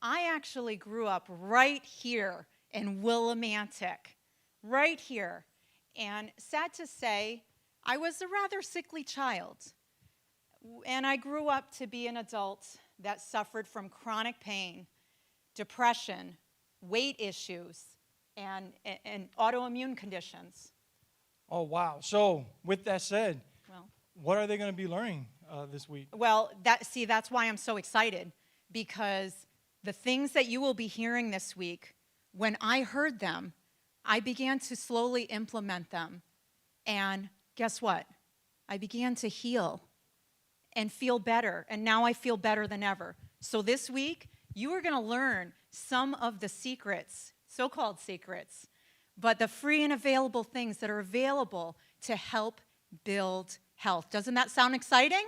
I actually grew up right here in Willimantic, right here. And sad to say, I was a rather sickly child. And I grew up to be an adult that suffered from chronic pain, depression, weight issues, and autoimmune conditions. Oh, wow. So, with that said, Well, what are they going to be learning this week? well, that's why I'm so excited, because the things that you will be hearing this week, when I heard them, I began to slowly implement them. And guess what? I began to heal and feel better. And now I feel better than ever. So this week, you are going to learn some of the secrets, so-called secrets, but the free and available things that are available to help build health. Doesn't that sound exciting?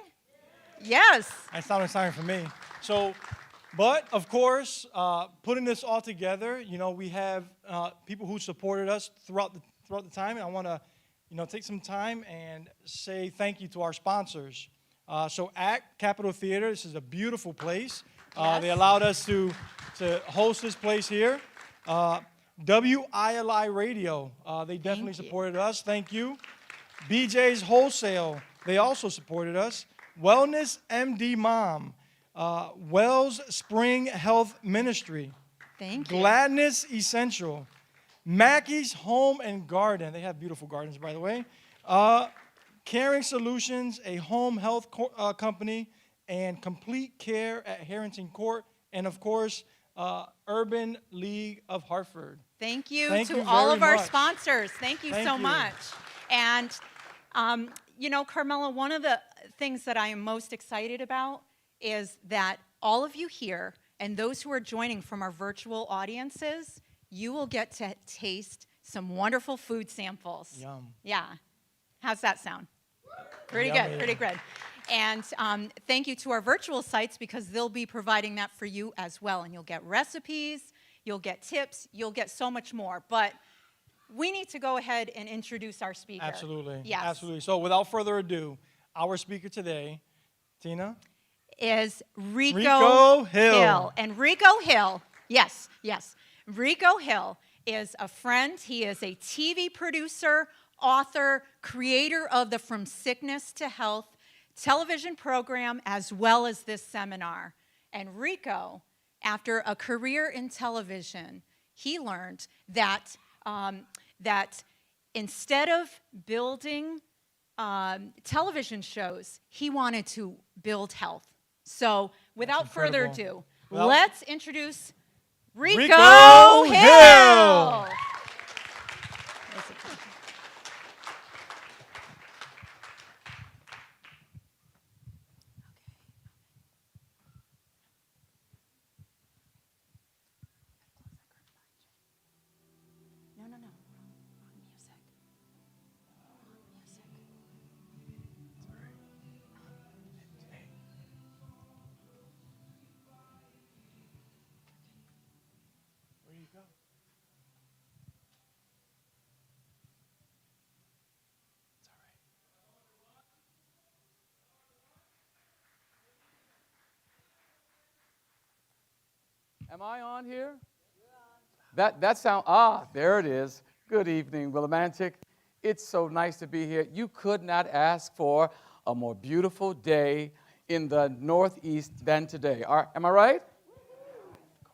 Yes. That sounded exciting for me. So, but of course, putting this all together, we have people who supported us throughout the time, and I want to, take some time and say thank you to our sponsors. So, ACT Capitol Theater, this is a beautiful place. Yes. They allowed us to host this place here. WILI Radio, they definitely supported us. Thank you. BJ's Wholesale, they also supported us. Wellness MD Mom, Wells Spring Health Ministry. Thank you. Gladness Essential, Mackey's Home and Garden. They have beautiful gardens, by the way. Caring Solutions, a home health company, and Complete Care at Harrington Court, and of course, Urban League of Hartford. Thank you Thank to you all very of our much. sponsors. Thank you Thank so you. much. And, Carmela, one of the things that I am most excited about is that all of you here and those who are joining from our virtual audiences, you will get to taste some wonderful food samples. Yum. Yeah. How's that sound? Pretty Yummy. good, pretty good. And thank you to our virtual sites, because they'll be providing that for you as well. And you'll get recipes, you'll get tips, you'll get so much more. But we need to go ahead and introduce our speaker. Absolutely. Yes. Absolutely. So without further ado, our speaker today, Tina? Is Rico, Rico Hill. And Rico Hill, yes. Rico Hill is a friend. He is a TV producer, author, creator of the From Sickness to Health television program, as well as this seminar. And Rico, after a career in television, he learned that that instead of building television shows, he wanted to build health. So without further ado, let's introduce Rico Hill. No, wrong music. Where you go? It's all right. Am I on here? That sound, there it is. Good evening, Willimantic. It's so nice to be here. You could not ask for a more beautiful day in the Northeast than today. Am I right?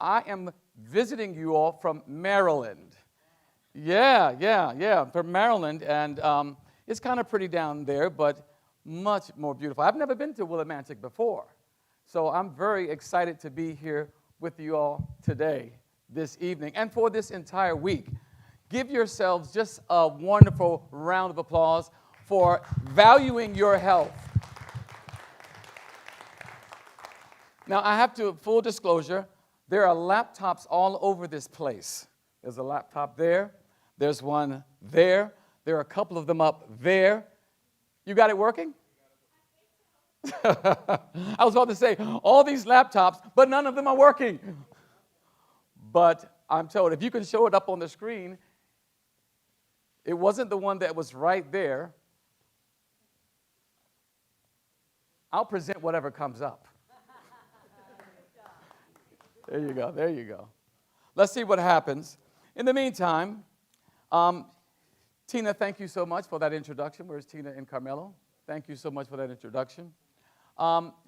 I am visiting you all from Maryland. Yeah, from Maryland, and it's kind of pretty down there, but much more beautiful. I've never been to Willimantic before, so I'm very excited to be here with you all today, this evening, and for this entire week. Give yourselves just a wonderful round of applause for valuing your health. Now, I have to, full disclosure, there are laptops all over this place. There's a laptop there. There's one there. There are a couple of them up there. You got it working? I was about to say, all these laptops, but none of them are working. But I'm told, if you can show it up on the screen, it wasn't the one that was right there. I'll present whatever comes up. There you go. There you go. Let's see what happens. In the meantime, Tina, thank you so much for that introduction. Where's Tina and Carmelo? Thank you so much for that introduction.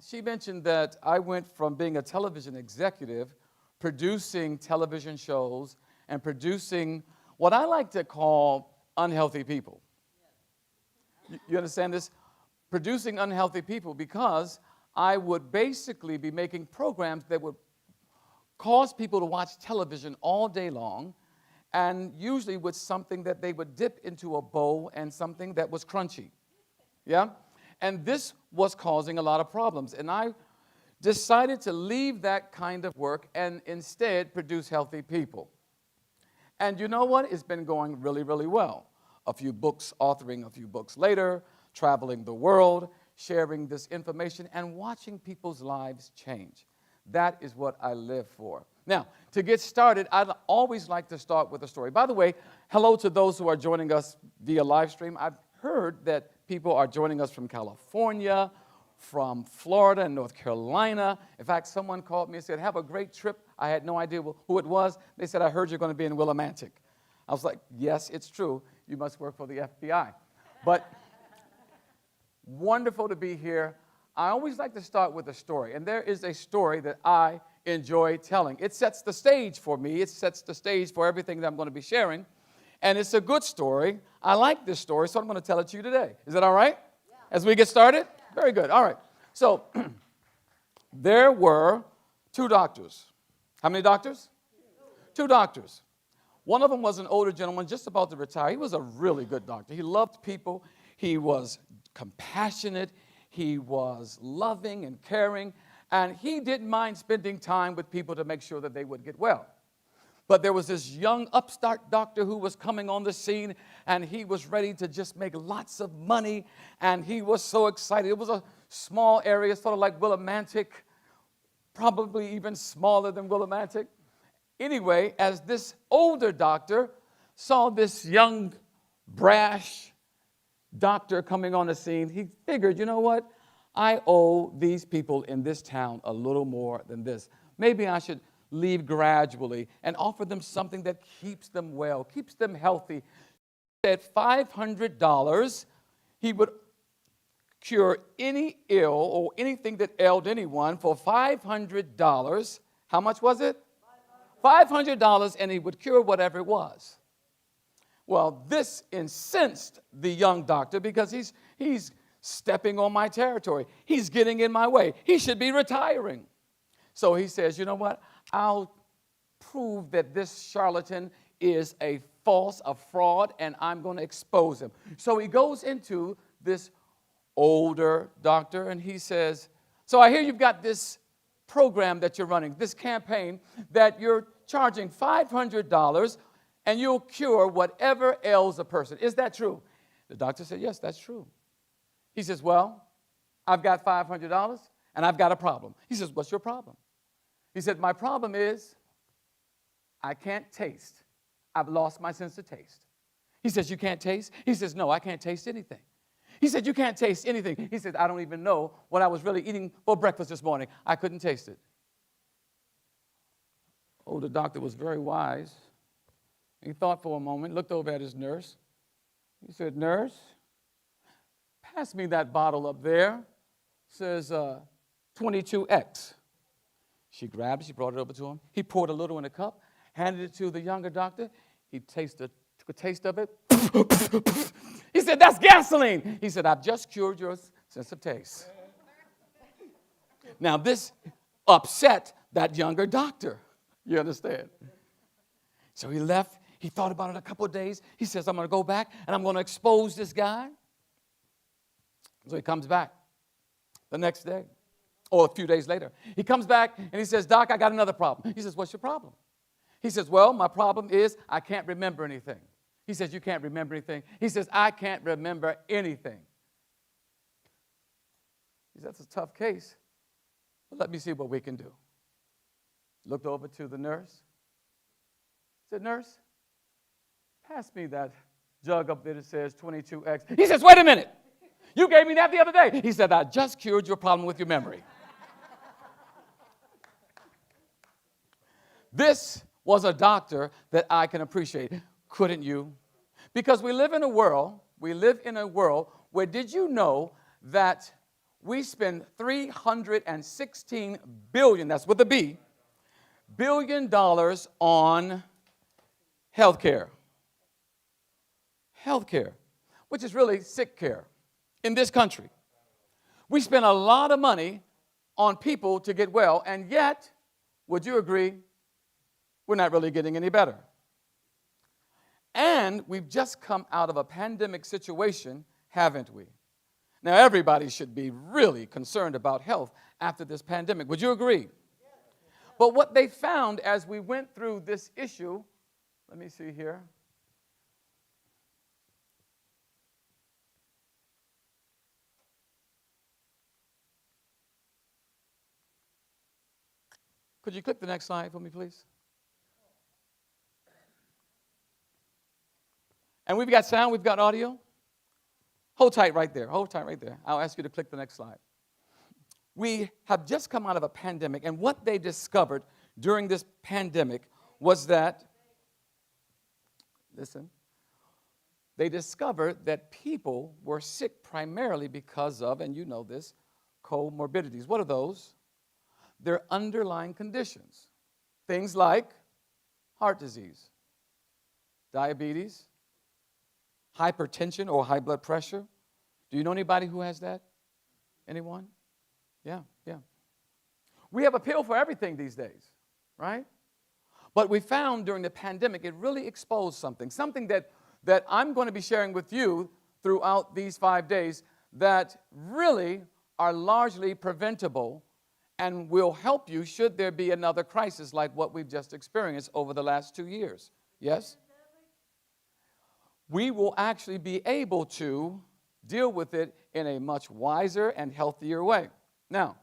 She mentioned that I went from being a television executive, producing television shows, and producing what I like to call unhealthy people. You understand this? Producing unhealthy people, because I would basically be making programs that would cause people to watch television all day long, and usually with something that they would dip into a bowl and something that was crunchy. Yeah? And this was causing a lot of problems. And I decided to leave that kind of work and instead produce healthy people. And you know what? It's been going really, really well. A few books, authoring a few books later, traveling the world, sharing this information, and watching people's lives change. That is what I live for. Now, to get started, I'd always like to start with a story. By the way, hello to those who are joining us via live stream. I've heard that people are joining us from California, from Florida and North Carolina. In fact, someone called me and said, have a great trip. I had no idea who it was. They said, I heard you're going to be in Willimantic. I was like, yes, it's true. You must work for the FBI. But wonderful to be here. I always like to start with a story, and there is a story that I enjoy telling. It sets the stage for me. It sets the stage for everything that I'm going to be sharing, and it's a good story. I like this story, so I'm going to tell it to you today. Is that all right? Yeah. As we get started? Very good. All right. So there were two doctors. How many doctors? Two doctors. One of them was an older gentleman just about to retire. He was a really good doctor. He loved people. He was compassionate. He was loving and caring, and he didn't mind spending time with people to make sure that they would get well. But there was this young upstart doctor who was coming on the scene, and he was ready to just make lots of money, and he was so excited. It was a small area, sort of like Willimantic, probably even smaller than Willimantic. Anyway, as this older doctor saw this young, brash doctor coming on the scene, he figured, you know what? I owe these people in this town a little more than this. Maybe I should leave gradually and offer them something that keeps them well, keeps them healthy. At $500, he would cure any ill or anything that ailed anyone for $500. How much was it? $500, and he would cure whatever it was. Well, this incensed the young doctor because he's stepping on my territory. He's getting in my way. He should be retiring. So he says, you know what? I'll prove that this charlatan is a fraud, and I'm going to expose him. So he goes into this older doctor, and he says, so I hear you've got this program that you're running, this campaign that you're charging $500, and you'll cure whatever ails a person. Is that true? The doctor said, yes, that's true. He says, well, I've got $500, and I've got a problem. He says, what's your problem? He said, my problem is I can't taste. I've lost my sense of taste. He says, you can't taste? He says, no, I can't taste anything. He said, you can't taste anything. He said, I don't even know what I was really eating for breakfast this morning. I couldn't taste it. Oh, the doctor was very wise. He thought for a moment, looked over at his nurse. He said, nurse, pass me that bottle up there. Says 22X. She grabbed it, she brought it over to him. He poured a little in a cup, handed it to the younger doctor. He took a taste of it. He said, that's gasoline. He said, I've just cured your sense of taste. Now, this upset that younger doctor. You understand? So he left. He thought about it a couple of days. He says, I'm going to go back, and I'm going to expose this guy. So he comes back the next day, or a few days later. He comes back, and he says, Doc, I got another problem. He says, what's your problem? He says, well, my problem is I can't remember anything. He says, you can't remember anything? He says, I can't remember anything. He says, that's a tough case, but let me see what we can do. Looked over to the nurse. Said, nurse, pass me that jug up there that says 22X. He says, wait a minute. You gave me that the other day. He said, I just cured your problem with your memory. This was a doctor that I can appreciate. Couldn't you? Because we live in a world where, did you know that we spend $316 billion, that's with a B, billion dollars on healthcare. Healthcare, which is really sick care in this country. We spend a lot of money on people to get well, and yet, would you agree, we're not really getting any better. And we've just come out of a pandemic situation, haven't we? Now, everybody should be really concerned about health after this pandemic. Would you agree? But what they found as we went through this issue, let me see here. Could you click the next slide for me, please? And we've got sound, we've got audio. Hold tight right there. Hold tight right there. I'll ask you to click the next slide. We have just come out of a pandemic, and what they discovered during this pandemic was that, listen, they discovered that people were sick primarily because of, and you know this, comorbidities. What are those? They're underlying conditions. Things like heart disease, diabetes, hypertension or high blood pressure. Do you know anybody who has that? Anyone? Yeah. We have a pill for everything these days, right? But we found during the pandemic, it really exposed something that I'm going to be sharing with you throughout these 5 days that really are largely preventable and will help you should there be another crisis like what we've just experienced over the last 2 years. Yes? We will actually be able to deal with it in a much wiser and healthier way. Now,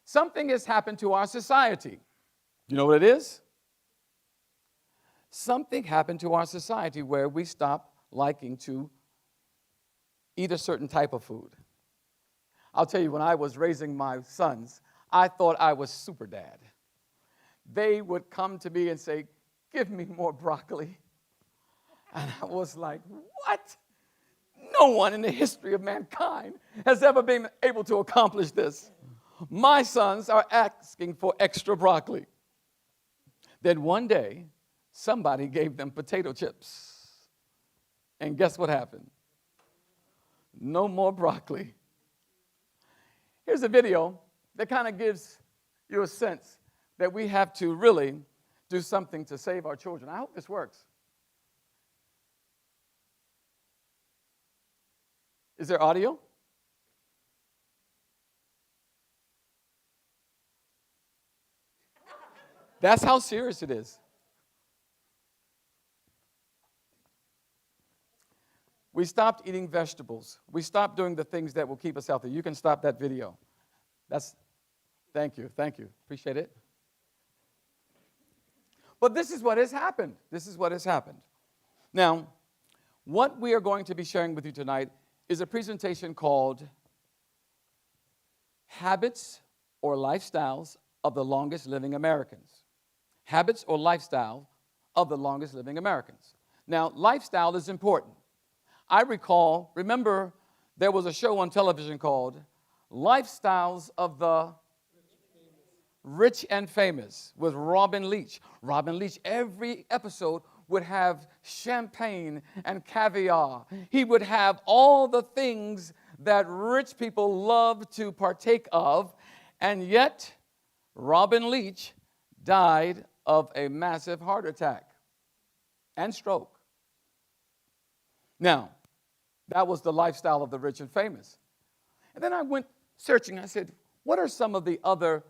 something has happened to our society. You know what it is? Something happened to our society where we stopped liking to eat a certain type of food. I'll tell you, when I was raising my sons, I thought I was super dad. They would come to me and say, "Give me more broccoli." And I was like, what? No one in the history of mankind has ever been able to accomplish this. My sons are asking for extra broccoli. Then one day, somebody gave them potato chips. And guess what happened? No more broccoli. Here's a video that kind of gives you a sense that we have to really do something to save our children. I hope this works. Is there audio? That's how serious it is. We stopped eating vegetables. We stopped doing the things that will keep us healthy. You can stop that video. Thank you. Appreciate it. But this is what has happened. Now, what we are going to be sharing with you tonight is a presentation called Habits or Lifestyles of the Longest Living Americans. Habits or Lifestyle of the Longest Living Americans. Now, lifestyle is important. Remember, there was a show on television called Lifestyles of the Rich and Famous with Robin Leach. Robin Leach, every episode would have champagne and caviar. He would have all the things that rich people love to partake of, and yet Robin Leach died of a massive heart attack and stroke. Now, that was the lifestyle of the rich and famous. And then I went searching. I said, what are some of the other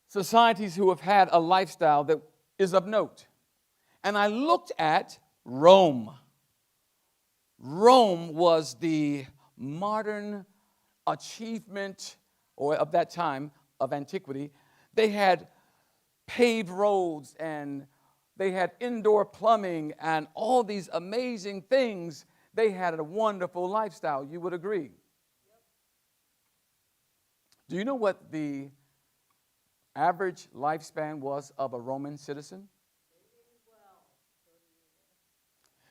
societies who have had a lifestyle that is of note? And I looked at Rome. Rome was the modern achievement, or of that time, of antiquity. They had paved roads, and they had indoor plumbing, and all these amazing things. They had a wonderful lifestyle, you would agree. Do you know what the average lifespan was of a Roman citizen?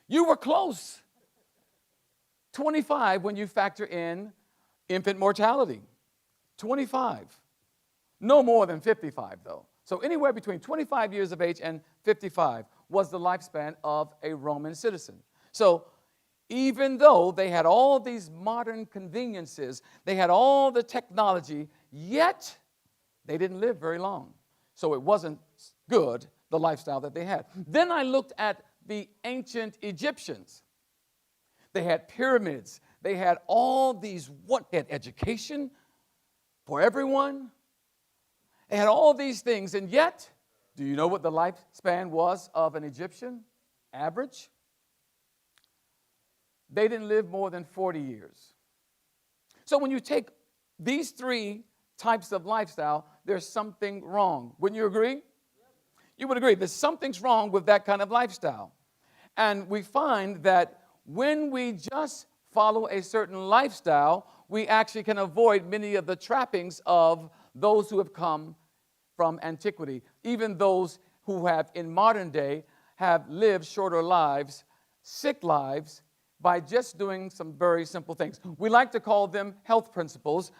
You were close. 25 when you factor in infant mortality. 25. No more than 55, though. So anywhere between 25 years of age and 55 was the lifespan of a Roman citizen. So even though they had all these modern conveniences, they had all the technology, yet they didn't live very long. So it wasn't good, the lifestyle that they had. Then I looked at the ancient Egyptians. They had pyramids. They had all these, they had education for everyone. They had all these things, and yet, do you know what the lifespan was of an Egyptian? Average? They didn't live more than 40 years. So when you take these three types of lifestyle, there's something wrong. Wouldn't you agree? You would agree. There's something's wrong with that kind of lifestyle. And we find that when we just follow a certain lifestyle, we actually can avoid many of the trappings of those who have come from antiquity, even those who have in modern day have lived shorter lives, sick lives, by just doing some very simple things. We like to call them health principles,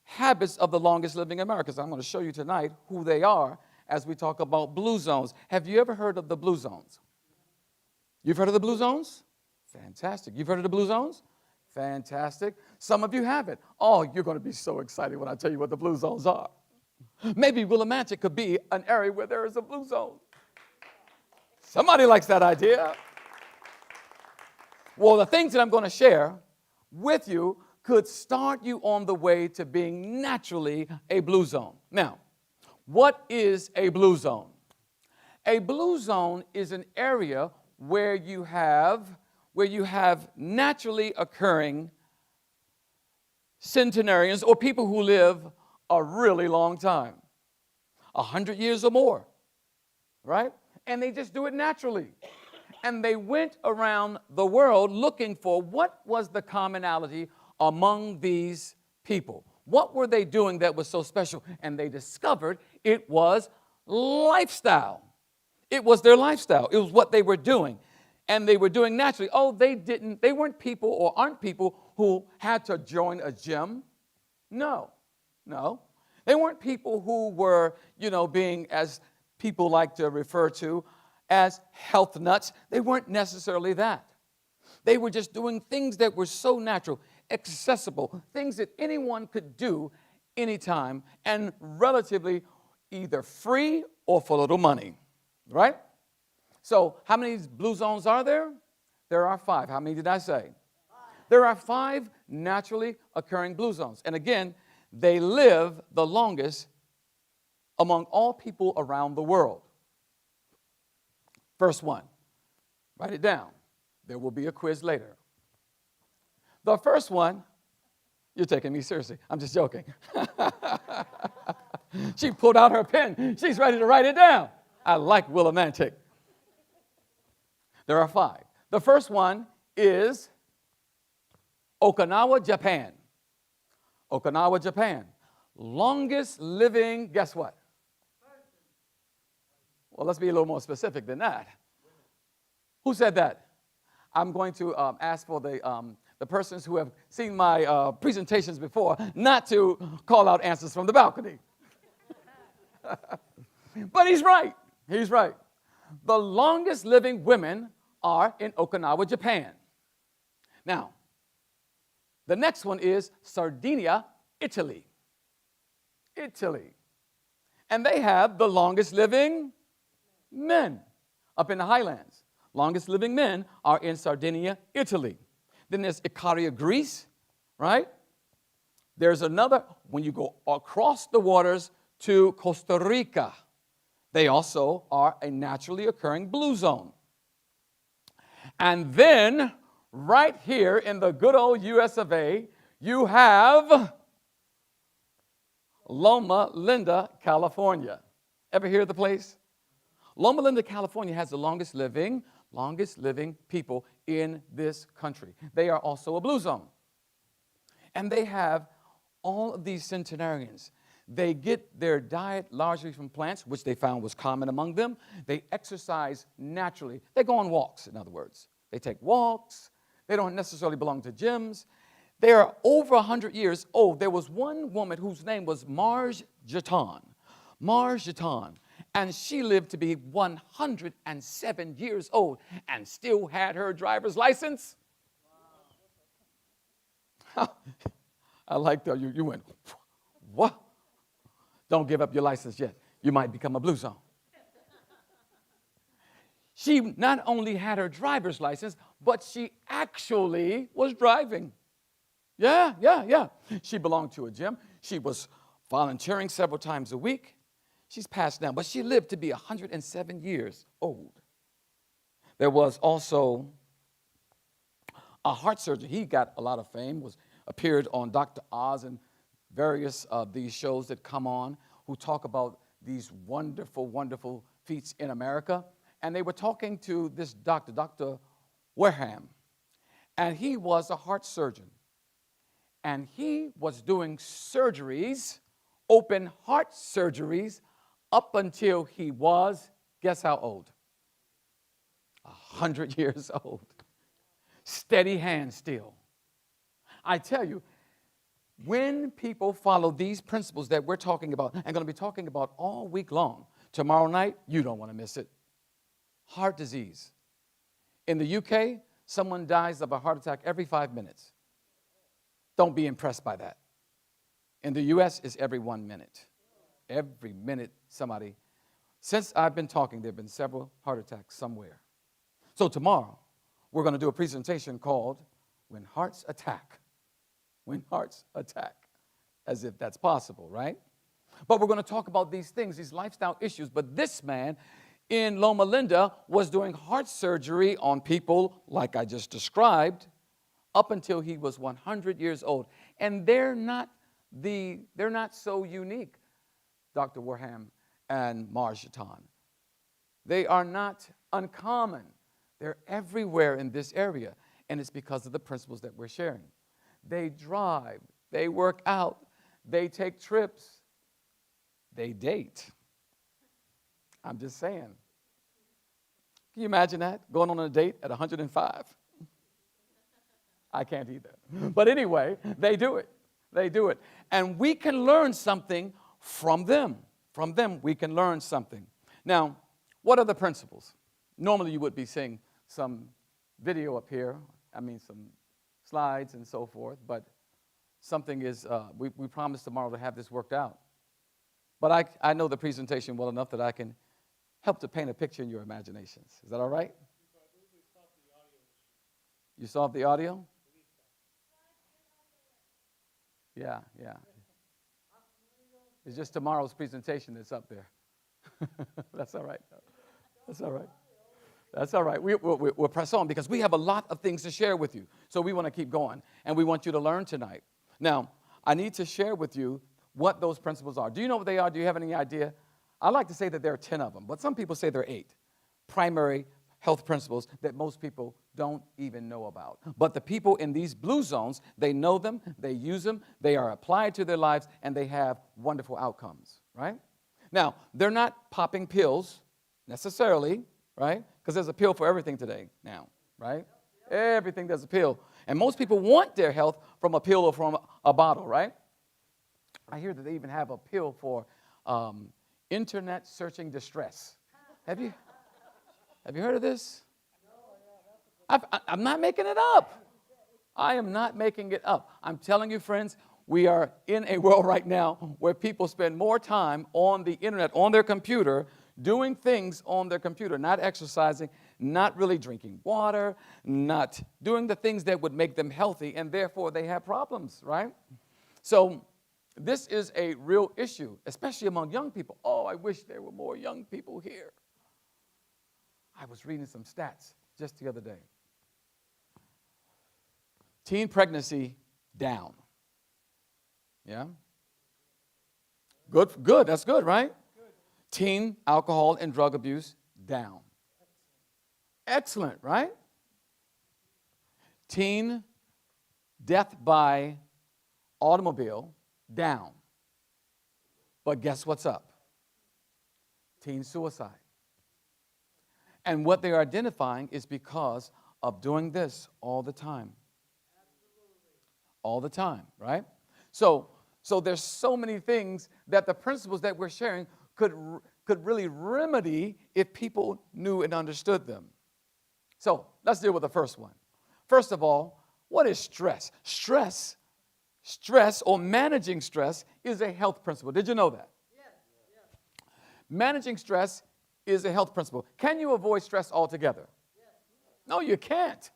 habits of the longest living Americans. I'm going to show you tonight who they are as we talk about blue zones. Have you ever heard of the blue zones? You've heard of the blue zones? Fantastic. You've heard of the blue zones? Fantastic. Some of you haven't. Oh, you're going to be so excited when I tell you what the blue zones are. Maybe Willimantic could be an area where there is a blue zone. Somebody likes that idea. Well, the things that I'm going to share with you could start you on the way to being naturally a blue zone. Now, what is a blue zone? A blue zone is an area where you have naturally occurring centenarians or people who live a really long time, 100 years or more, right? And they just do it naturally. And they went around the world looking for what was the commonality among these people. What were they doing that was so special? And they discovered it was lifestyle. It was their lifestyle. It was what they were doing. And they were doing naturally. Oh, they weren't people or aren't people who had to join a gym. No. They weren't people who were, being, as people like to refer to, as health nuts. They weren't necessarily that. They were just doing things that were so natural, accessible, things that anyone could do anytime, and relatively either free or for little money, right? So how many blue zones are there? There are 5. How many did I say? 5. There are 5 naturally occurring blue zones. And again, they live the longest among all people around the world. First one, write it down. There will be a quiz later. The first one, you're taking me seriously. I'm just joking. She pulled out her pen. She's ready to write it down. I like Willimantic. There are 5. The first one is Okinawa, Japan. Okinawa, Japan. Longest living, guess what? Well, let's be a little more specific than that. Who said that? I'm going to ask for the persons who have seen my presentations before not to call out answers from the balcony. But he's right. He's right. The longest living women are in Okinawa, Japan. Now, the next one is Sardinia, Italy. Italy. And they have the longest living men up in the highlands. Longest living men are in Sardinia, Italy. Then there's Icaria, Greece, right? There's another, when you go across the waters to Costa Rica, they also are a naturally occurring blue zone. And then, right here in the good old US of A, you have Loma Linda, California. Ever hear of the place? Loma Linda, California has the longest living people in this country. They are also a blue zone. And they have all of these centenarians. They get their diet largely from plants, which they found was common among them. They exercise naturally. They go on walks, in other words. They take walks. They don't necessarily belong to gyms. They are over 100 years old. There was one woman whose name was Marge Jeton. Marge Jeton. And she lived to be 107 years old and still had her driver's license. Wow. I like that. You went, what? Don't give up your license yet. You might become a blue zone. She not only had her driver's license, but she actually was driving. Yeah. She belonged to a gym. She was volunteering several times a week. She's passed now, but she lived to be 107 years old. There was also a heart surgeon. He got a lot of fame, appeared on Dr. Oz and various of these shows that come on who talk about these wonderful, wonderful feats in America. And they were talking to this doctor, Dr. Wareham, and he was a heart surgeon. And he was doing surgeries, open heart surgeries, up until he was, guess how old? 100 years old. Steady hand still. I tell you, when people follow these principles that we're talking about and going to be talking about all week long, tomorrow night, you don't want to miss it. Heart disease. In the UK, someone dies of a heart attack every 5 minutes. Don't be impressed by that. In the US, it's every 1 minute. Every minute somebody. Since I've been talking, there have been several heart attacks somewhere. So tomorrow, we're going to do a presentation called When Hearts Attack. When Hearts Attack. As if that's possible, right? But we're going to talk about these things, these lifestyle issues. But this man in Loma Linda was doing heart surgery on people, like I just described, up until he was 100 years old. And they're not so unique, Dr. Wareham and Marge Jeton. They are not uncommon. They're everywhere in this area, and it's because of the principles that we're sharing. They drive, they work out, they take trips, they date. I'm just saying. Can you imagine that? Going on a date at 105? I can't either. But anyway, they do it. They do it. And we can learn something from them. From them, we can learn something. Now, what are the principles? Normally, you would be seeing some video up here. Some slides and so forth. But something is, we promise tomorrow to have this worked out. But I know the presentation well enough that I can help to paint a picture in your imaginations. Is that all right? You solved the audio? Yeah. It's just tomorrow's presentation that's up there. That's all right. That's all right. We'll press on because we have a lot of things to share with you. So we want to keep going, and we want you to learn tonight. Now, I need to share with you what those principles are. Do you know what they are? Do you have any idea? I like to say that there are 10 of them, but some people say there are 8 primary health principles that most people don't even know about. But the people in these blue zones, they know them, they use them, they are applied to their lives, and they have wonderful outcomes, right? Now, they're not popping pills necessarily, right? Because there's a pill for everything today now, right? Everything there's a pill. And most people want their health from a pill or from a bottle, right? I hear that they even have a pill for internet searching distress. Have you heard of this? I'm not making it up. I am not making it up. I'm telling you, friends, we are in a world right now where people spend more time on the internet, on their computer, doing things on their computer, not exercising, not really drinking water, not doing the things that would make them healthy, and therefore they have problems, right? So this is a real issue, especially among young people. Oh, I wish there were more young people here. I was reading some stats just the other day. Teen pregnancy down. Yeah? Good. That's good, right? Teen alcohol and drug abuse down. Excellent, right? Teen death by automobile down. But guess what's up? Teen suicide. And what they are identifying is because of doing this all the time. All the time, right? So there's so many things that the principles that we're sharing could really remedy if people knew and understood them. So let's deal with the first one. First of all, what is stress? Stress or managing stress is a health principle. Did you know that? Yes. Managing stress is a health principle. Can you avoid stress altogether? Yes. No, you can't.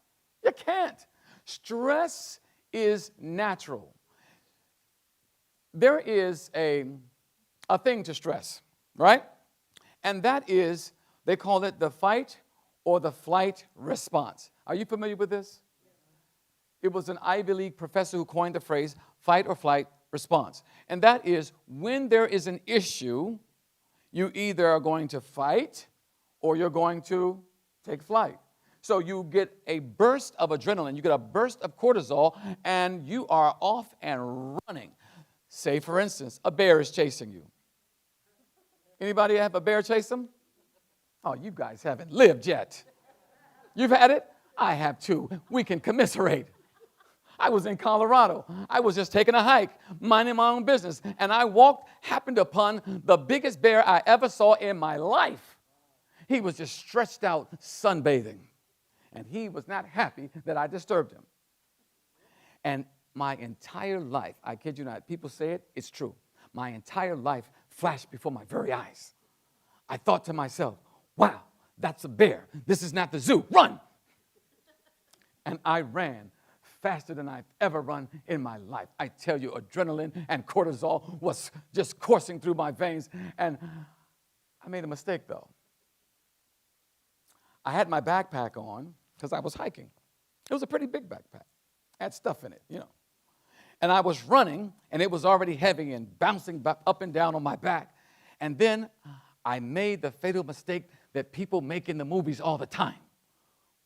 You can't. Stress is natural. There is a thing to stress, right? And that is, they call it the fight or the flight response. Are you familiar with this? It was an Ivy League professor who coined the phrase fight or flight response. And that is, when there is an issue, you either are going to fight or you're going to take flight. So you get a burst of adrenaline, you get a burst of cortisol, and you are off and running. Say, for instance, a bear is chasing you. Anybody have a bear chase them? Oh, you guys haven't lived yet. You've had it? I have too. We can commiserate. I was in Colorado. I was just taking a hike, minding my own business, and I happened upon the biggest bear I ever saw in my life. He was just stretched out sunbathing, and he was not happy that I disturbed him. And my entire life, I kid you not, people say it, it's true. My entire life flashed before my very eyes. I thought to myself, wow, that's a bear. This is not the zoo. Run! And I ran faster than I've ever run in my life. I tell you, adrenaline and cortisol was just coursing through my veins. And I made a mistake, though. I had my backpack on because I was hiking. It was a pretty big backpack. It had stuff in it, you know. And I was running, and it was already heavy and bouncing up and down on my back. And then I made the fatal mistake that people make in the movies all the time.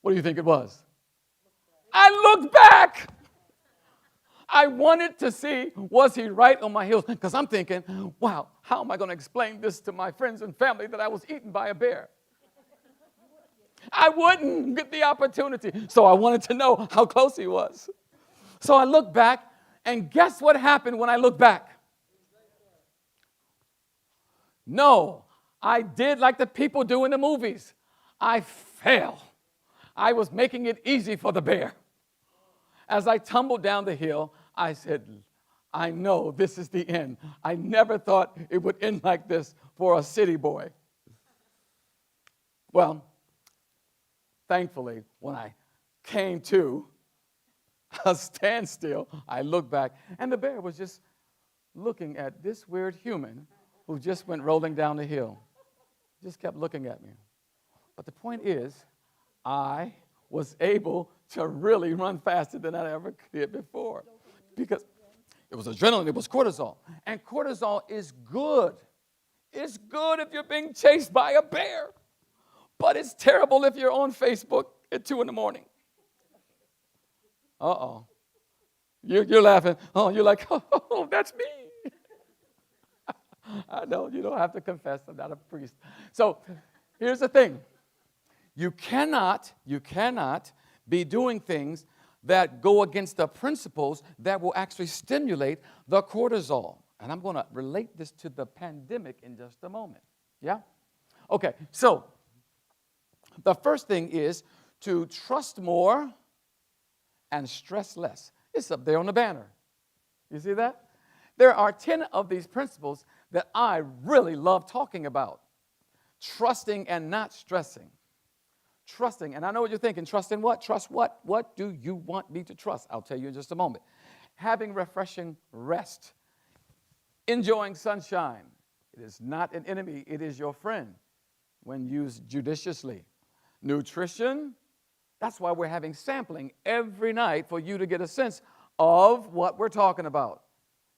What do you think it was? I looked back. I wanted to see, was he right on my heels? Because I'm thinking, wow, how am I going to explain this to my friends and family that I was eaten by a bear? I wouldn't get the opportunity. So I wanted to know how close he was. So I looked back, and guess what happened when I looked back? No, I did like the people do in the movies. I fell. I was making it easy for the bear. As I tumbled down the hill, I said, I know this is the end. I never thought it would end like this for a city boy. Well, thankfully, when I came to a standstill, I looked back, and the bear was just looking at this weird human who just went rolling down the hill. Just kept looking at me. But the point is, I was able to really run faster than I ever did before because it was adrenaline, it was cortisol. And cortisol is good. It's good if you're being chased by a bear, but it's terrible if you're on Facebook at 2 a.m. Uh-oh. You're laughing. Oh, you're like, oh, that's me. I know, you don't have to confess. I'm not a priest. So here's the thing. You cannot be doing things that go against the principles that will actually stimulate the cortisol. And I'm going to relate this to the pandemic in just a moment. Yeah? Okay, so the first thing is to trust more and stress less. It's up there on the banner. You see that? There are 10 of these principles that I really love talking about. Trusting and not stressing. Trusting, and I know what you're thinking, trust in what? Trust what? What do you want me to trust? I'll tell you in just a moment. Having refreshing rest. Enjoying sunshine. It is not an enemy, it is your friend when used judiciously. Nutrition. That's why we're having sampling every night for you to get a sense of what we're talking about.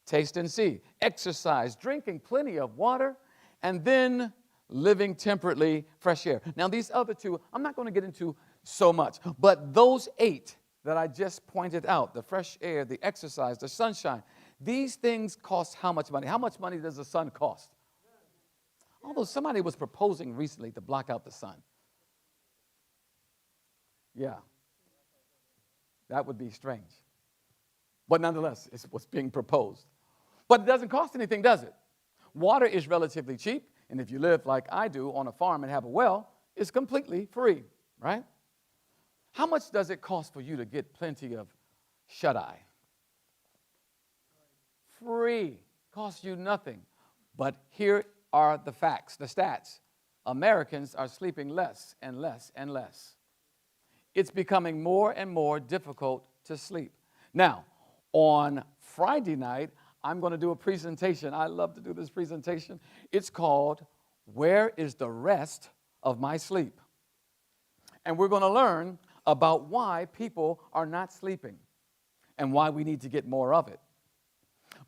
Taste and see. Exercise, drinking plenty of water, and then living temperately, fresh air. Now, these other two, I'm not going to get into so much, but those 8 that I just pointed out, the fresh air, the exercise, the sunshine, These things cost how much money? How much money does the sun cost? Although somebody was proposing recently to block out the sun. Yeah. That would be strange. But nonetheless, it's what's being proposed. But it doesn't cost anything, does it? Water is relatively cheap, and if you live like I do on a farm and have a well, it's completely free, right? How much does it cost for you to get plenty of shut-eye? Free. Costs you nothing. But here are the facts, the stats. Americans are sleeping less and less and less. It's becoming more and more difficult to sleep. Now, on Friday night, I'm going to do a presentation. I love to do this presentation. It's called, Where is the Rest of My Sleep? And we're going to learn about why people are not sleeping and why we need to get more of it.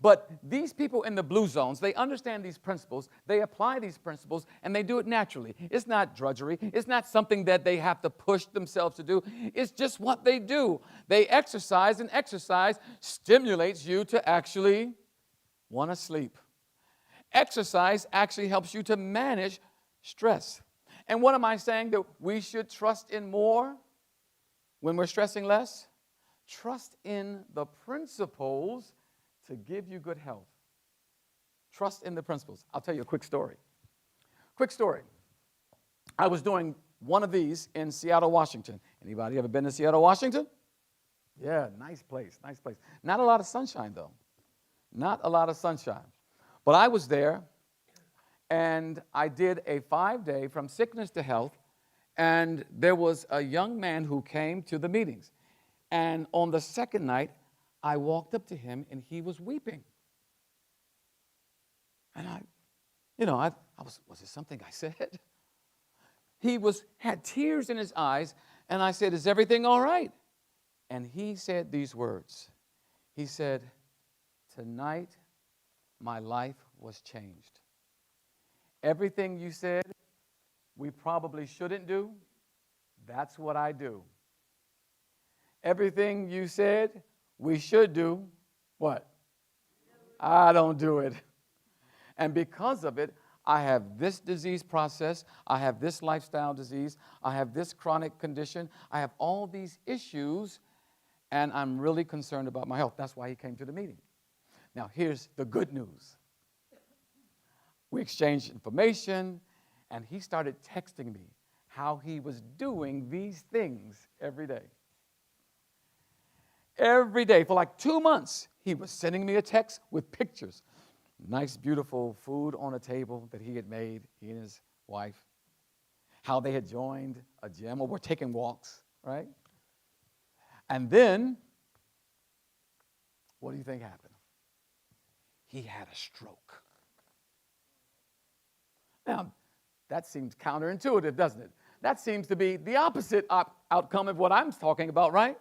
But these people in the blue zones, they understand these principles, they apply these principles, and they do it naturally. It's not drudgery. It's not something that they have to push themselves to do. It's just what they do. They exercise, and exercise stimulates you to actually want to sleep. Exercise actually helps you to manage stress. And what am I saying? That we should trust in more when we're stressing less? Trust in the principles to give you good health. Trust in the principles. I'll tell you a quick story. Quick story. I was doing one of these in Seattle, Washington. Anybody ever been to Seattle, Washington? Yeah, nice place, nice place. Not a lot of sunshine, though. Not a lot of sunshine. But I was there, and I did a 5-day from sickness to health, and there was a young man who came to the meetings. And on the second night, I walked up to him, and he was weeping. And I was it something I said? He had tears in his eyes, and I said, "Is everything all right?" And he said these words. He said, "Tonight, my life was changed. Everything you said we probably shouldn't do, that's what I do. Everything you said we should do, what? I don't do it. And because of it, I have this disease process, I have this lifestyle disease, I have this chronic condition, I have all these issues, and I'm really concerned about my health." That's why he came to the meeting. Now, here's the good news. We exchanged information, and he started texting me how he was doing these things every day. Every day, for like 2 months, he was sending me a text with pictures. Nice, beautiful food on a table that he had made, he and his wife. How they had joined a gym or were taking walks, right? And then, what do you think happened? He had a stroke. Now, that seems counterintuitive, doesn't it? That seems to be the opposite outcome of what I'm talking about, right?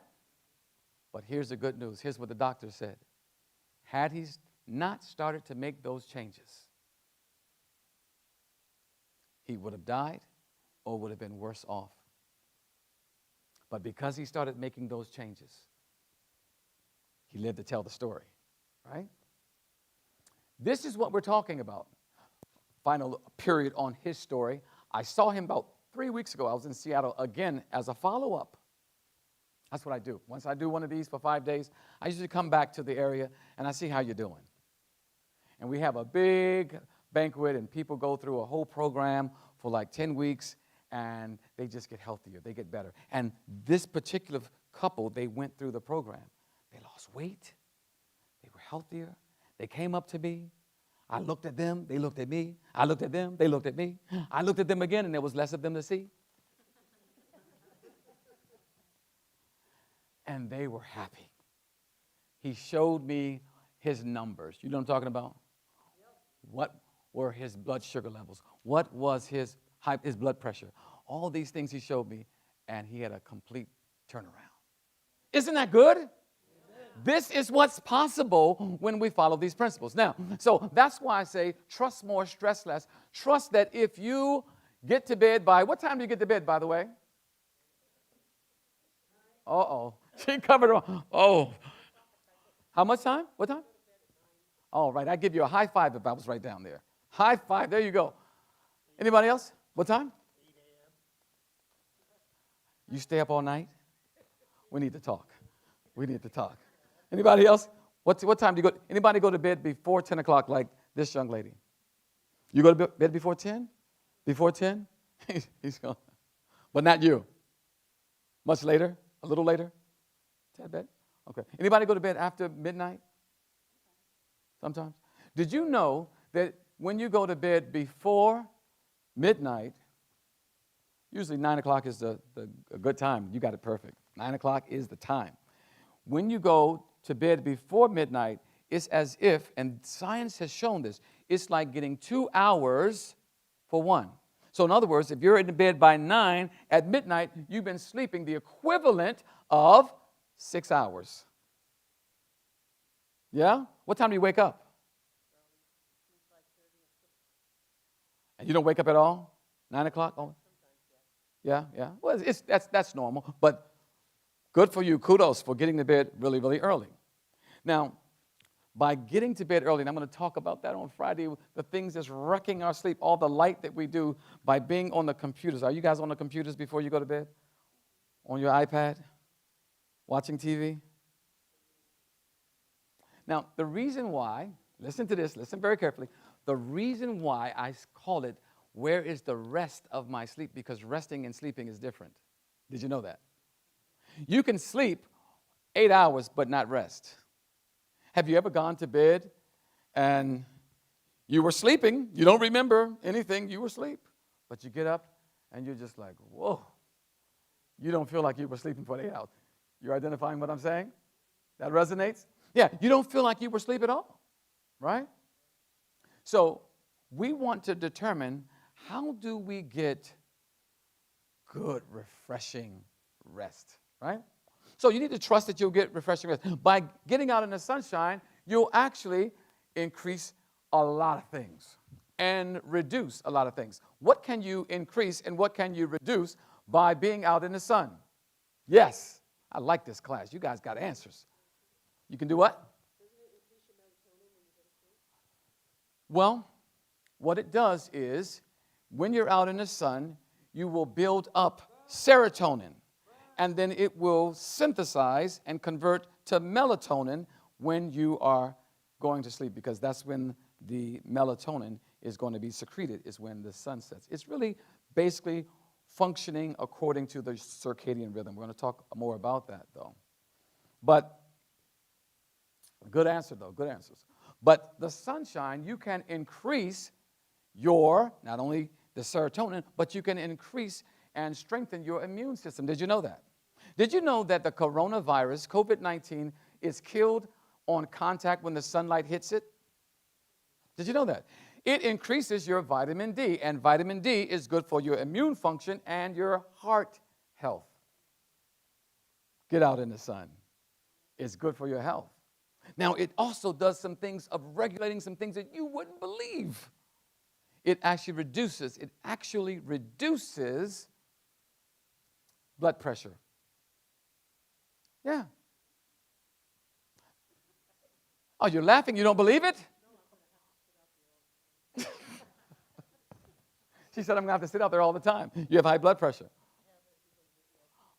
But here's the good news. Here's what the doctor said. Had he not started to make those changes, he would have died or would have been worse off. But because he started making those changes, he lived to tell the story, right? This is what we're talking about. Final period on his story. I saw him about 3 weeks ago. I was in Seattle again as a follow-up. That's what I do. Once I do one of these for 5 days, I usually come back to the area and I see how you're doing. And we have a big banquet and people go through a whole program for like 10 weeks and they just get healthier, they get better. And this particular couple, they went through the program. They lost weight, they were healthier, they came up to me. I looked at them, they looked at me. I looked at them, they looked at me. I looked at them again and there was less of them to see. And they were happy. He showed me his numbers. You know what I'm talking about? What were his blood sugar levels? What was his blood pressure? All these things he showed me, and he had a complete turnaround. Isn't that good? Amen. This is what's possible when we follow these principles. Now, so that's why I say trust more, stress less. Trust that if you get to bed by, what time do you get to bed, by the way? Uh-oh. She covered her. Oh. How much time? What time? All right, I'd give you a high five if I was right down there. High five, there you go. Anybody else? What time? 8 a.m. You stay up all night? We need to talk. We need to talk. Anybody else? What time do you go? Anybody go to bed before 10 o'clock like this young lady? You go to bed before 10? Before 10? He's gone. But not you. Much later? A little later? Tad bed? Okay. Anybody go to bed after midnight? Sometimes. Did you know that when you go to bed before midnight, usually 9 o'clock is a good time. You got it perfect. 9 o'clock is the time. When you go to bed before midnight, it's as if, and science has shown this, it's like getting 2 hours for one. So in other words, if you're in bed by 9, at midnight, you've been sleeping the equivalent of 6 hours. Yeah? What time do you wake up? And you don't wake up at all? 9 o'clock? Oh. Yeah. Well, that's normal, but good for you. Kudos for getting to bed really, really early. Now, by getting to bed early, and I'm going to talk about that on Friday, the things that's wrecking our sleep, all the light that we do by being on the computers. Are you guys on the computers before you go to bed? On your iPad? Watching TV? Now, the reason why, listen to this, listen very carefully. The reason why I call it, where is the rest of my sleep? Because resting and sleeping is different. Did you know that? You can sleep 8 hours but not rest. Have you ever gone to bed and you were sleeping? You don't remember anything. You were asleep. But you get up and you're just like, whoa. You don't feel like you were sleeping for 8 hours. You're identifying what I'm saying? That resonates? Yeah, you don't feel like you were asleep at all, right? So we want to determine, how do we get good, refreshing rest, right? So you need to trust that you'll get refreshing rest. By getting out in the sunshine, you'll actually increase a lot of things and reduce a lot of things. What can you increase and what can you reduce by being out in the sun? Yes, I like this class. You guys got answers. You can do what? Well, what it does is, when you're out in the sun, you will build up serotonin, and then it will synthesize and convert to melatonin when you are going to sleep, because that's when the melatonin is going to be secreted, is when the sun sets. It's really basically functioning according to the circadian rhythm. We're going to talk more about that, though. But good answer, though, good answers. But the sunshine, you can increase your, not only the serotonin, but you can increase and strengthen your immune system. Did you know that? Did you know that the coronavirus, COVID-19, is killed on contact when the sunlight hits it? Did you know that? It increases your vitamin D, and vitamin D is good for your immune function and your heart health. Get out in the sun. It's good for your health. Now, it also does some things of regulating some things that you wouldn't believe. It actually reduces blood pressure. Yeah. Oh, you're laughing? You don't believe it? She said, I'm going to have to sit out there all the time. You have high blood pressure.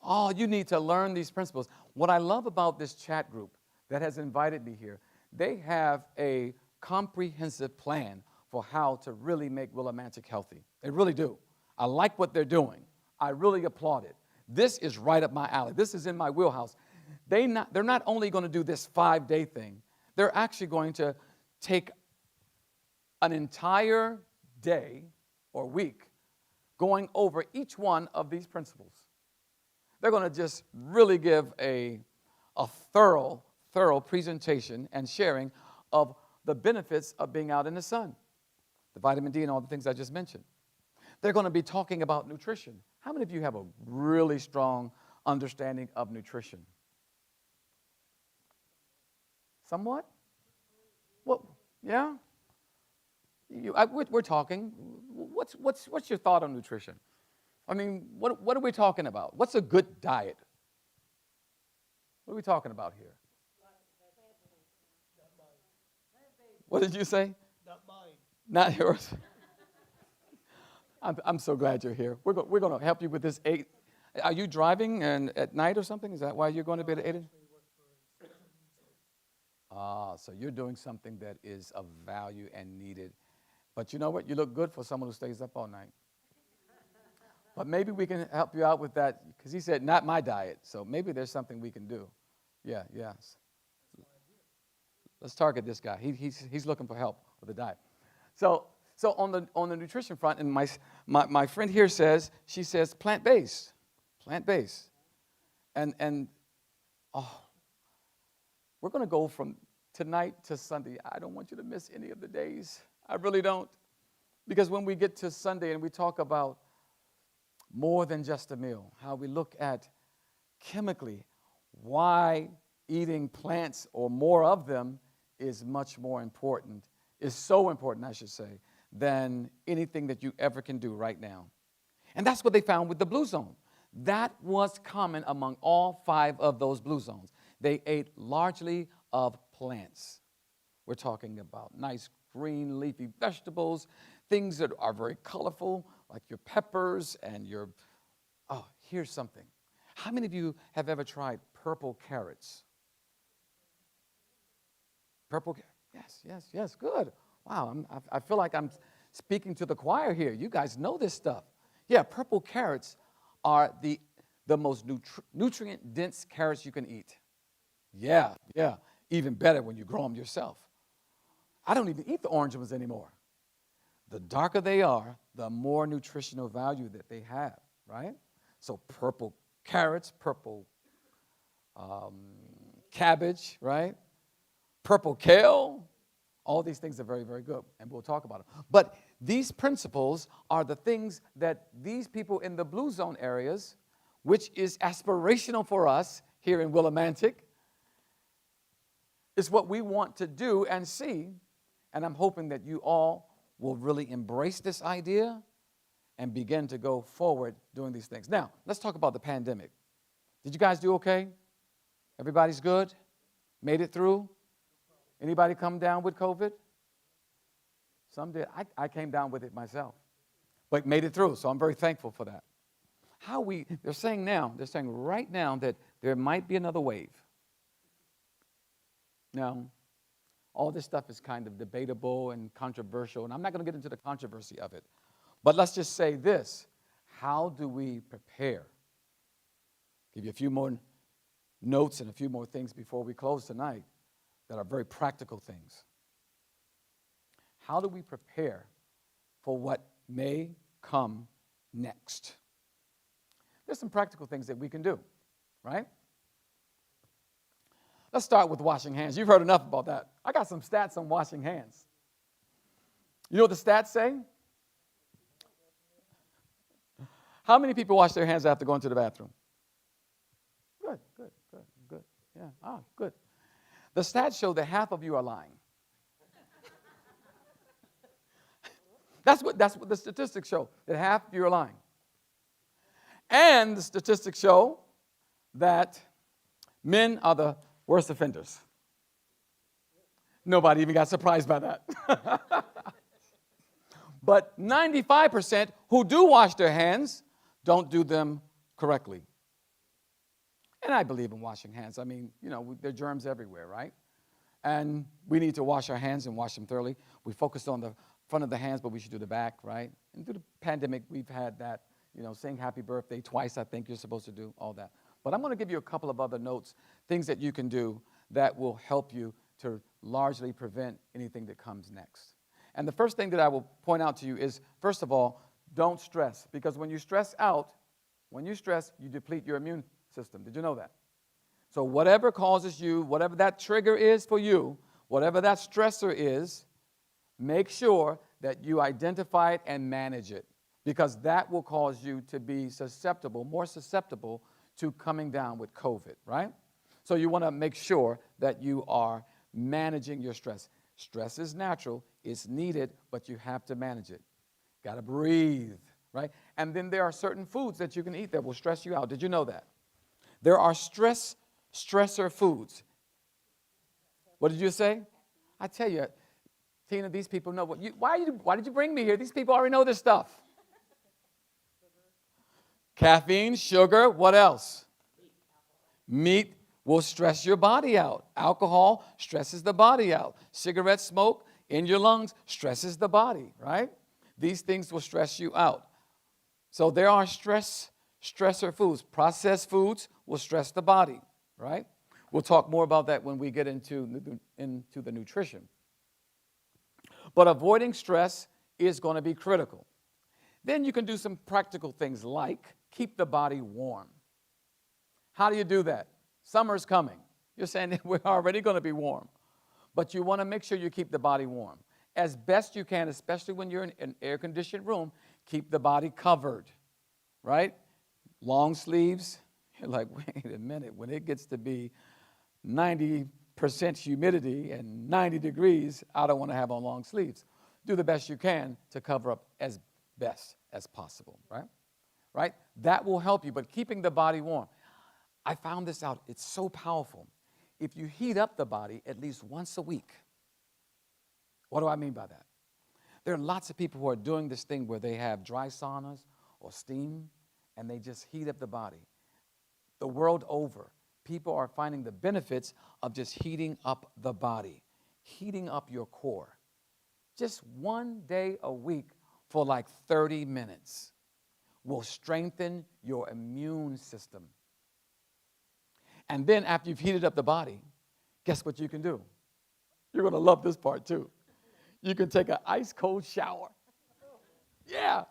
Oh, you need to learn these principles. What I love about this chat group that has invited me here, they have a comprehensive plan for how to really make Willimantic healthy. They really do. I like what they're doing. I really applaud it. This is right up my alley. This is in my wheelhouse. They're not only going to do this 5-day thing, they're actually going to take an entire day or week going over each one of these principles. They're going to just really give a thorough presentation and sharing of the benefits of being out in the sun, the vitamin D and all the things I just mentioned. They're going to be talking about nutrition. How many of you have a really strong understanding of nutrition? Somewhat? Well, yeah? We're talking. What's your thought on nutrition? I mean, what are we talking about? What's a good diet? What are we talking about here? What did you say? Not mine. Not yours. I'm so glad you're here. We're going to help you with this 8. Are you driving and at night or something? Is that why you're going to bed at 8? So you're doing something that is of value and needed. But you know what? You look good for someone who stays up all night. But maybe we can help you out with that, because he said, not my diet. So maybe there's something we can do. Yeah, yes. Let's target this guy. He's looking for help with the diet. So on the nutrition front, and my friend here says, she says plant-based. Plant-based. And we're going to go from tonight to Sunday. I don't want you to miss any of the days. I really don't. Because when we get to Sunday and we talk about more than just a meal, how we look at chemically why eating plants or more of them is much more important, is so important, I should say, than anything that you ever can do right now. And that's what they found with the blue zone. That was common among all 5 of those blue zones. They ate largely of plants. We're talking about nice green leafy vegetables, things that are very colorful, like your peppers and your, here's something. How many of you have ever tried purple carrots? Purple, yes, good. Wow, I feel like I'm speaking to the choir here. You guys know this stuff. Yeah, purple carrots are the most nutrient-dense carrots you can eat. Yeah, even better when you grow them yourself. I don't even eat the orange ones anymore. The darker they are, the more nutritional value that they have, right? So purple carrots, purple cabbage, right? Purple kale, all these things are very, very good, and we'll talk about them. But these principles are the things that these people in the blue zone areas, which is aspirational for us here in Willimantic, is what we want to do and see. And I'm hoping that you all will really embrace this idea and begin to go forward doing these things. Now, let's talk about the pandemic. Did you guys do okay? Everybody's good? Made it through? Anybody come down with COVID? Some did. I came down with it myself, but made it through, so I'm very thankful for that. They're saying right now that there might be another wave. Now, all this stuff is kind of debatable and controversial, and I'm not going to get into the controversy of it. But let's just say this. How do we prepare? Give you a few more notes and a few more things before we close tonight that are very practical things. How do we prepare for what may come next? There's some practical things that we can do, right? Let's start with washing hands. You've heard enough about that. I got some stats on washing hands. You know what the stats say? How many people wash their hands after going to the bathroom? Good. Yeah, good. The stats show that half of you are lying. That's what the statistics show, that half of you are lying. And the statistics show that men are the worst offenders. Nobody even got surprised by that. But 95% who do wash their hands don't do them correctly. And I believe in washing hands. I mean, there are germs everywhere, right? And we need to wash our hands and wash them thoroughly. We focused on the front of the hands, but we should do the back, right? And through the pandemic, we've had that, saying happy birthday twice, I think you're supposed to do all that. But I'm going to give you a couple of other notes, things that you can do that will help you to largely prevent anything that comes next. And the first thing that I will point out to you is, first of all, don't stress. Because when you stress, you deplete your immune system. Did you know that? So whatever causes you, whatever that trigger is for you, whatever that stressor is, make sure that you identify it and manage it. Because that will cause you to be more susceptible to coming down with COVID, right? So you want to make sure that you are managing your stress. Stress is natural, it's needed, but you have to manage it. Got to breathe, right? And then there are certain foods that you can eat that will stress you out. Did you know that? There are stressor foods. What did you say? I tell you, Tina, these people know why did you bring me here? These people already know this stuff. Caffeine, sugar, what else? Meat will stress your body out. Alcohol stresses the body out. Cigarette smoke in your lungs stresses the body, right? These things will stress you out. So there are stressor foods. Processed foods will stress the body, right? We'll talk more about that when we get into the nutrition. But avoiding stress is going to be critical. Then you can do some practical things like keep the body warm. How do you do that? Summer's coming. You're saying we're already going to be warm. But you want to make sure you keep the body warm. As best you can, especially when you're in an air-conditioned room, keep the body covered, right? Long sleeves. You're like, wait a minute. When it gets to be 90% humidity and 90 degrees, I don't want to have on long sleeves. Do the best you can to cover up as best as possible, right? Right? That will help you, but keeping the body warm. I found this out. It's so powerful. If you heat up the body at least once a week, what do I mean by that? There are lots of people who are doing this thing where they have dry saunas or steam, and they just heat up the body. The world over, people are finding the benefits of just heating up the body, heating up your core. Just one day a week for like 30 minutes will strengthen your immune system. And then after you've heated up the body, guess what you can do? You're going to love this part too. You can take an ice cold shower. Yeah.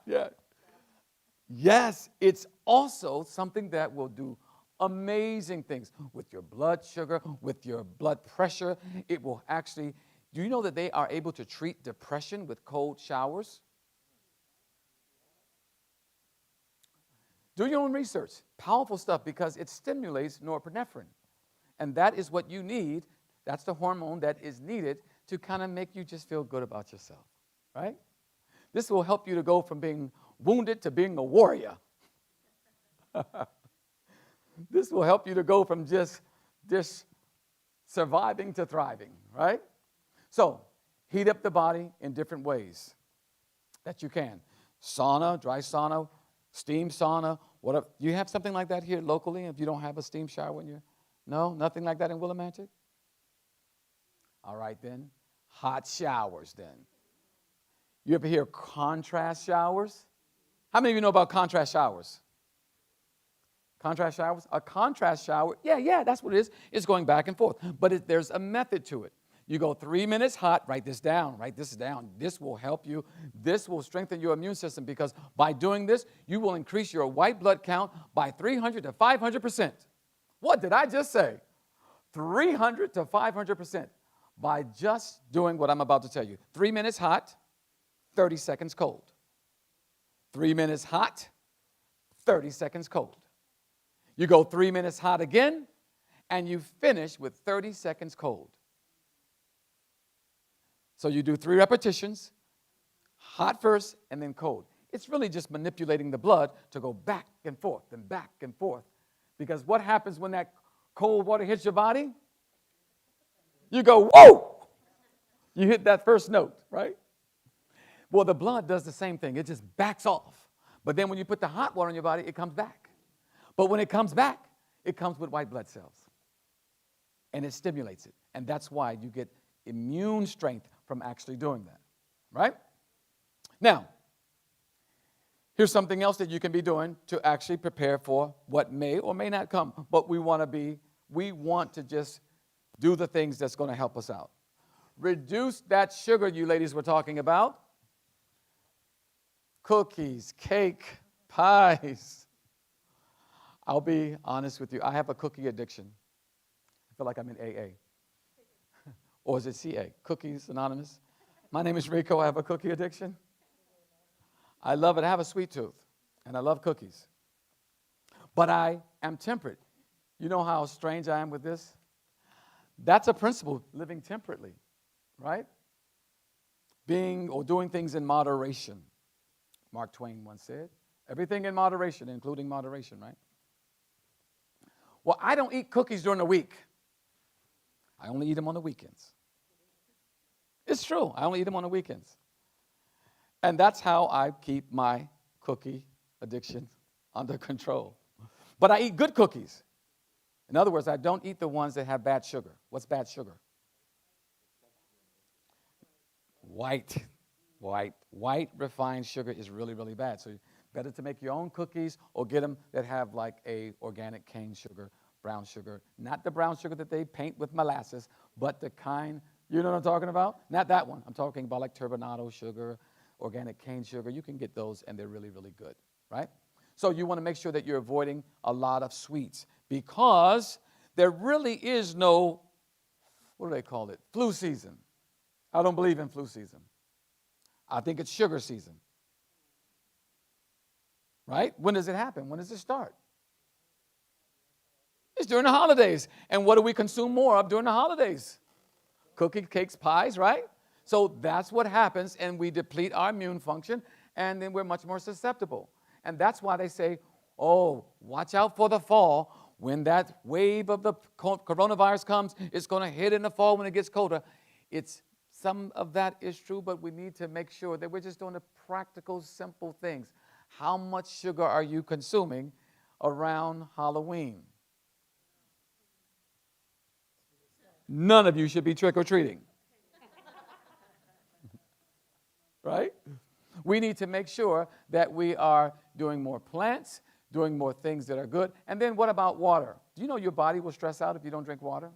Yes, it's also something that will do amazing things with your blood sugar, with your blood pressure. It will actually, do you know that they are able to treat depression with cold showers? Do your own research. Powerful stuff because it stimulates norepinephrine. And that is what you need. That's the hormone that is needed to kind of make you just feel good about yourself, right? This will help you to go from being wounded to being a warrior. This will help you to go from just surviving to thriving, right? So, heat up the body in different ways that you can. Sauna, dry sauna, steam sauna, whatever. Do you have something like that here locally if you don't have a steam shower when you're... No? Nothing like that in Willimantic? All right then. Hot showers then. You ever hear contrast showers? How many of you know about contrast showers? Contrast showers? A contrast shower, yeah, that's what it is. It's going back and forth. But there's a method to it. You go 3 minutes hot, write this down. This will help you. This will strengthen your immune system because by doing this, you will increase your white blood count by 300 to 500%. What did I just say? 300 to 500% by just doing what I'm about to tell you. 3 minutes hot, 30 seconds cold. 3 minutes hot, 30 seconds cold. You go 3 minutes hot again, and you finish with 30 seconds cold. So you do 3 repetitions, hot first and then cold. It's really just manipulating the blood to go back and forth and back and forth. Because what happens when that cold water hits your body? You go, whoa! You hit that first note, right? Well, the blood does the same thing. It just backs off. But then when you put the hot water on your body, it comes back. But when it comes back, it comes with white blood cells. And it stimulates it. And that's why you get immune strength from actually doing that, right? Now, here's something else that you can be doing to actually prepare for what may or may not come. But we want to just do the things that's going to help us out. Reduce that sugar you ladies were talking about. Cookies, cake, pies. I'll be honest with you. I have a cookie addiction. I feel like I'm in AA. Or is it CA? Cookies Anonymous. My name is Rico. I have a cookie addiction. I love it. I have a sweet tooth, and I love cookies. But I am temperate. You know how strange I am with this? That's a principle, living temperately, right? Being or doing things in moderation. Mark Twain once said, everything in moderation, including moderation, right? Well, I don't eat cookies during the week. I only eat them on the weekends. It's true. I only eat them on the weekends. And that's how I keep my cookie addiction under control. But I eat good cookies. In other words, I don't eat the ones that have bad sugar. What's bad sugar? White refined sugar is really, really bad. So better to make your own cookies or get them that have like a organic cane sugar, brown sugar. Not the brown sugar that they paint with molasses, but the kind, you know what I'm talking about? Not that one. I'm talking about like turbinado sugar, organic cane sugar. You can get those and they're really, really good, right? So you want to make sure that you're avoiding a lot of sweets because there really is no, what do they call it? Flu season. I don't believe in flu season. I think it's sugar season. Right? When does it happen? When does it start? It's during the holidays. And what do we consume more of during the holidays? Cookies, cakes, pies, right? So that's what happens, and we deplete our immune function, and then we're much more susceptible. And that's why they say, oh, watch out for the fall. When that wave of the coronavirus comes, it's going to hit in the fall when it gets colder. Some of that is true, but we need to make sure that we're just doing the practical, simple things. How much sugar are you consuming around Halloween? None of you should be trick-or-treating. Right? We need to make sure that we are doing more plants, doing more things that are good. And then what about water? Do you know your body will stress out if you don't drink water?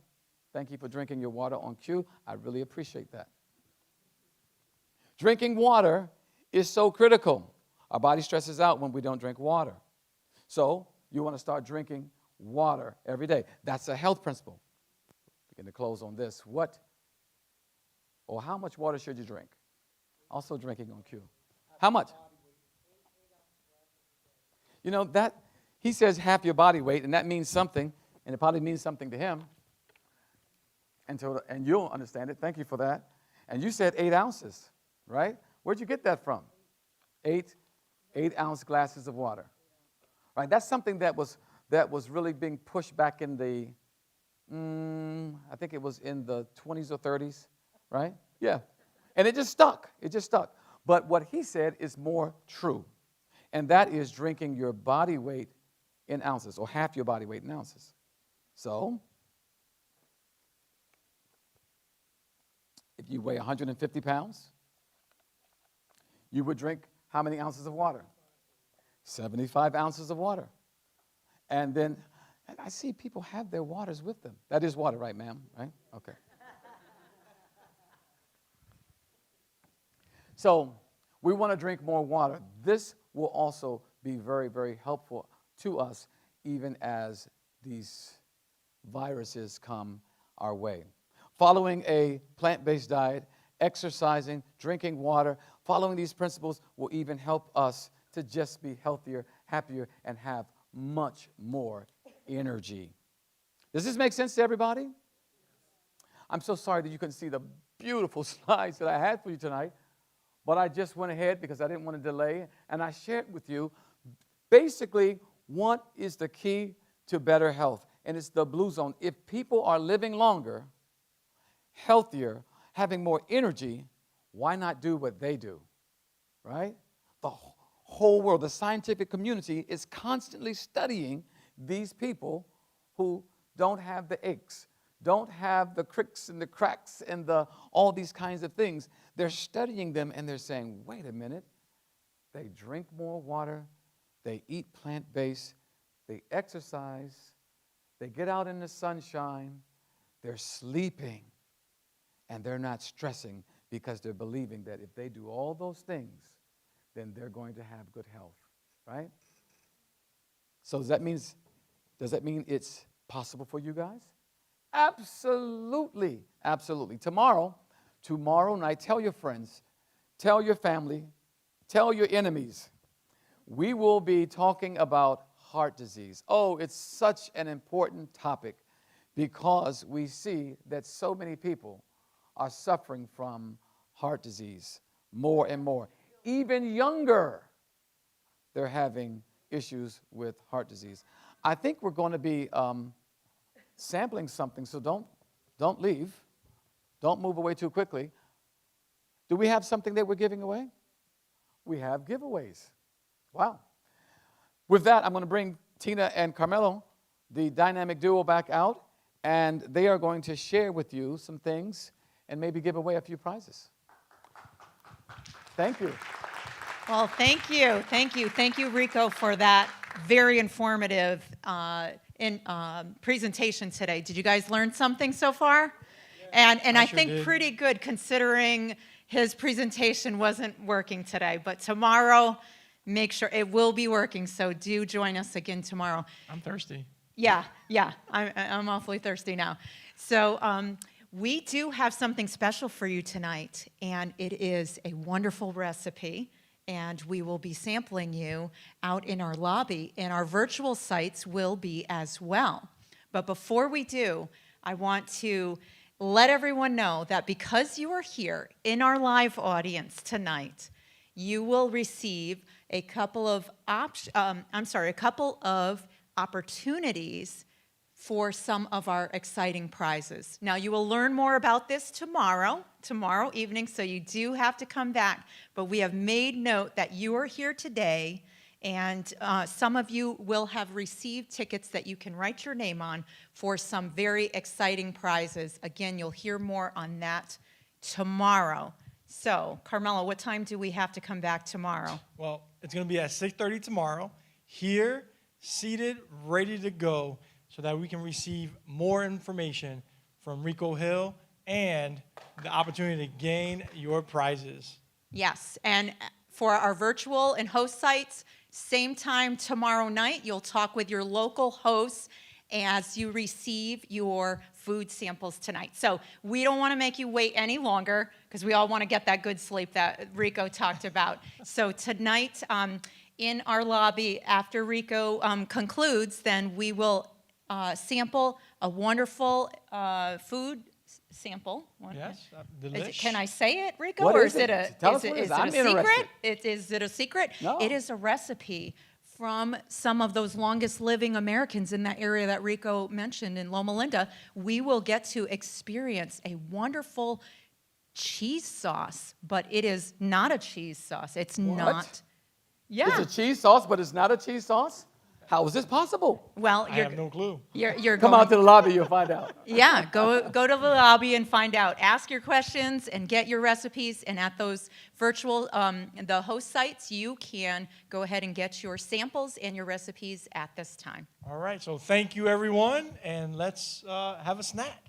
Thank you for drinking your water on cue. I really appreciate that. Drinking water is so critical. Our body stresses out when we don't drink water. So you want to start drinking water every day. That's a health principle. Begin to close on this. How much water should you drink? Also drinking on cue. How much? You know, that he says half your body weight, and that means something, and it probably means something to him. And you'll understand it. Thank you for that. And you said 8 ounces, right? Where'd you get that from? 8-ounce glasses of water. Right? That's something that was really being pushed back in the, I think it was in the 20s or 30s, right? Yeah. And it just stuck. It just stuck. But what he said is more true, and that is drinking your body weight in ounces, or half your body weight in ounces. So, if you weigh 150 pounds, you would drink how many ounces of water? 75 ounces of water. And then, I see people have their waters with them. That is water, right, ma'am? Right? Okay. So we want to drink more water. This will also be very, very helpful to us even as these viruses come our way. Following a plant-based diet, exercising, drinking water, following these principles will even help us to just be healthier, happier, and have much more energy. Does this make sense to everybody? I'm so sorry that you couldn't see the beautiful slides that I had for you tonight. But I just went ahead because I didn't want to delay, and I shared with you basically what is the key to better health, and it's the blue zone. If people are living longer, healthier, having more energy, why not do what they do, right? The whole world, the scientific community is constantly studying these people who don't have the aches, don't have the cricks and the cracks and all these kinds of things. They're studying them and they're saying, wait a minute, they drink more water, they eat plant-based, they exercise, they get out in the sunshine, they're sleeping, and they're not stressing because they're believing that if they do all those things, then they're going to have good health, right? So does that mean it's possible for you guys? Absolutely, absolutely. Tomorrow night, tell your friends, tell your family, tell your enemies. We will be talking about heart disease. Oh, it's such an important topic because we see that so many people are suffering from heart disease more and more. Even younger, they're having issues with heart disease. I think we're going to be sampling something, so don't leave. Don't move away too quickly. Do we have something that we're giving away? We have giveaways. Wow. With that, I'm going to bring Tina and Carmelo, the dynamic duo, back out, and they are going to share with you some things and maybe give away a few prizes. Thank you. Well, thank you. Thank you. Thank you, Rico, for that very informative presentation today. Did you guys learn something so far? And I sure think did. pretty good considering his presentation wasn't working today. But tomorrow, make sure it will be working. So do join us again tomorrow. I'm thirsty. Yeah. I'm awfully thirsty now. So we do have something special for you tonight, and it is a wonderful recipe, and we will be sampling you out in our lobby, and our virtual sites will be as well. But before we do, I want to let everyone know that because you are here in our live audience tonight, you will receive a couple of opportunities for some of our exciting prizes. Now, you will learn more about this tomorrow evening, so you do have to come back. But we have made note that you are here today, and some of you will have received tickets that you can write your name on for some very exciting prizes. Again, you'll hear more on that tomorrow. So, Carmelo, what time do we have to come back tomorrow? Well, it's going to be at 6:30 tomorrow, here, seated, ready to go, so that we can receive more information from Rico Hill and the opportunity to gain your prizes. Yes, and for our virtual and host sites, same time tomorrow night, you'll talk with your local hosts as you receive your food samples tonight. So we don't want to make you wait any longer because we all want to get that good sleep that Rico talked about. So tonight in our lobby, after Rico concludes, then we will sample a wonderful food sample. Yes, Is can I say it, Rico, What or is is it it? a Tell is us it, what it is is. it I'm a secret? interested. Is it a secret? No. It is a recipe from some of those longest living Americans in that area that Rico mentioned in Loma Linda. We will get to experience a wonderful cheese sauce, but it is not a cheese sauce. It's not. Yeah. It's a cheese sauce, but it's not a cheese sauce? How is this possible? Well, I have no clue. you're Come going, out to the lobby, you'll find out. yeah, go to the lobby and find out. Ask your questions and get your recipes. And at those virtual, the host sites, you can go ahead and get your samples and your recipes at this time. All right, so thank you, everyone, and let's have a snack.